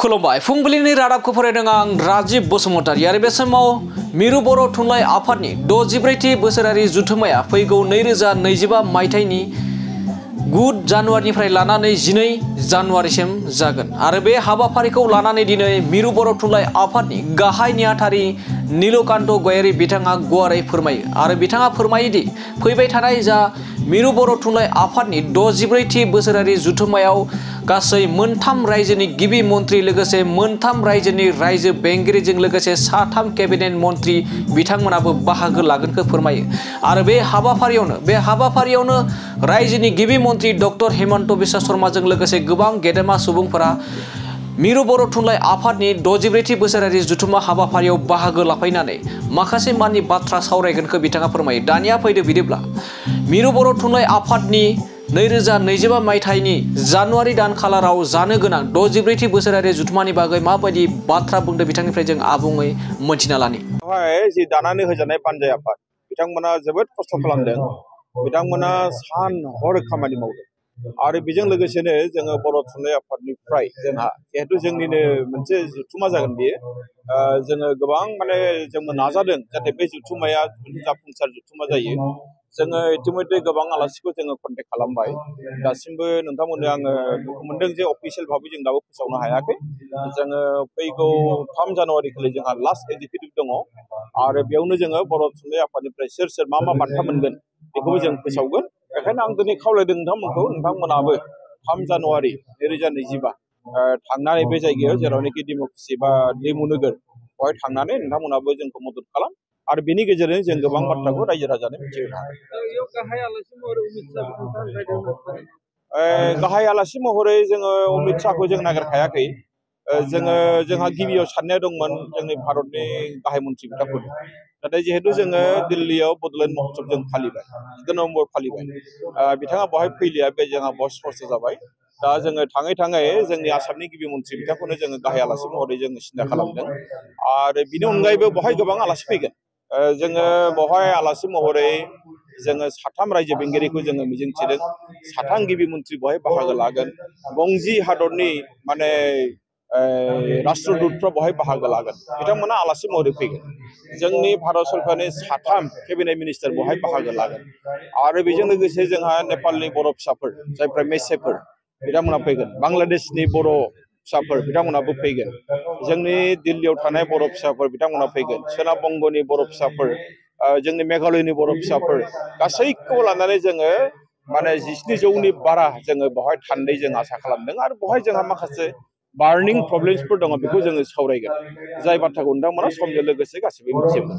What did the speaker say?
खुलुमबाय फुंबिलिनि रादाबखौ फरायदों आं राजीव बसुमतारी आरो बे समाव मिरु बर' थुनलाइ आफादनि 64थि बोसोरारि जुथुम्माया फैगौ 2025 मायथाइनि 9 जानुवारिनिफ्राय लानानै 12 जानुवारिसिम जागोन आरो बे हाबाफारिखौ लानानै दिनै मिरु बर' थुनलाइ आफादनि गाहाय नेहाथारि नीलकान्त गयारी बिथाङा गुवारै फोरमायो आरो बिथाङा फोरमायोदि फैबाय थानाय जा मिरु बर' थुनलाइ आफादनि 64थि बोसोरारि जुथुम्मायाव गासै मोनथाम रायजोनि गिबि मन्त्रि लोगोसे मोनथाम रायजोनि रायजो बेंगिरिजों लोगोसे 3 केबिनेट मन्त्रि बिथांमोनाबो बाहागो लागोनखौ फोरमायो आरो बे हाबाफारियावनो रायजोनि गिबि मन्त्रि डक्टर हेमन्त बिश्व शर्माजों लोगोसे गोबां गेदेमा सुबुंफोरा मिरु बर' थुनलाइ आफादनि 64थि बोसोरारि जुथुम्मा हाबाफारियाव बाहागो लाफैनानै माखासे मानि बाथ्रा सावरायगोनखौ बिथाङा फोरमायो। दानिया फैदो बिदिब्ला मिरु बर' थुनलाइ आफादनि 2025 मायथाइनि जानुवारि दान खालाराव जानो गोनां 64थि बोसोरारि जुथुम्मानि बागै माबायदि बाथ्रा बुंदों बिथांनिफ्राय जों आबुङै मोनथिना लानि। जि दानानै होजानाय पान्जाय आफाद बिथांमोना जोबोद खस्थ' खालामदों, बिथांमोना सान हर खामानि मावदों आरो बेजों लोगोसेनो जोङो बर' थुनलाइ आफादनिफ्राय जोंहा जिहेतु जोंनिनो मोनसे जुथुम्मा जागोन बेयो, जोङो गोबां जोंबो नाजादों जाहाथे बे जुथुम्माया जाफुंसार जुथुम्मा जायो। जोङो इतिमध्य गोबां आलासिखौ जोङो कन्टेक्ट खालामबाय, दासिमबो नोंथांमोननो आङो दुखु मोनदों जे अफिसियेल भाबै जों दाबो फोसावनो हायाखै। जोङो फैगौ 3 जानुवारि खालि जोंहा लास्ट एग्जिकिउटिभ दङ आरो बेयावनो जोङो बर' थुनलाइ आफादनिफ्राय सोर मा बान्था मोनगोन बेखौबो जों फोसावगोन। बेखायनो आं दिनै खावलायदों नोंथांमोनाबो 3 जानुवारि 2025 थांनानै बे जायगायाव जेरावनाखि डेम'क्रेसि बा देमु नोगोर बेवहाय थांनानै नोंथांमोनाबो जोंखौ मदद खालाम आरो बेनि गेजेरजों जों गोबां बाथ्राखौ रायजो राजानो मिथिहोनो हागोन। गाहाय आलासि महरै जोङो अमित शाहखौ जों नागिरखायाखै। जोंहा गिबियाव साननाया दंमोन जोंनि भारतनि गाहाय मन्थ्रि बिथांखौनो, नाथाय जिहेतु जोङो दिल्लीयाव बड'लेण्ड महोत्सब जों फालिबाय, 14 नभेम्बर फालिबाय, बिथाङा बेवहाय फैलिया, बे जोंहा बहुत स्पष्ट जाबाय। दा जोङो थाङै जोंनि आसामनि गिबि मन्थ्रि बिथांखौनो जोङो गाहाय आलासि महरै जोङो सिन्था खालामदों आरो बिनि अनगायैबो बेवहाय गोबां आलासि फैगोन। जोङो बेवहाय आलासि महरै जोङो 3 रायजो बेंगिरिखौ जोङो मिजिंथिदों, 3 गिबि मन्थ्रि बेवहाय बाहागो लागोन, 20 हादरनि राष्ट्रदूतफ्रा बेवहाय बाहागो लागोन, बिथांमोना आलासि महरै फैगोन। जोंनि भारत सरकारनि 3 केबिनेट मिनिस्टार बेवहाय बाहागो लागोन आरो बेजों लोगोसे जोंहा नेपालनि बर' फिसाफोर जायफ्रा मेसेफोर बिथांमोना फैगोन, बांलादेशनि बर' फिसाफोर बिथांमोनाबो फैगोन, जोंनि दिल्लीयाव थानाय बर' फिसाफोर बिथांमोना फैगोन, सोनाब बंग'नि बर' फिसाफोर, जोंनि मेघालयनि बर' फिसाफोर, गासैखौबो लानानै जोङो 1700नि बारा जोङो बेवहाय थान्दै जों आसा खालामदों आरो बेवहाय जोंहा माखासे बार्निं प्रब्लेम्सफोर दङ, बेखौ जोङो सावरायगोन, जाय बाथ्राखौ नोंथांमोना समजों लोगोसे गासिबो मिथिजोबगोन।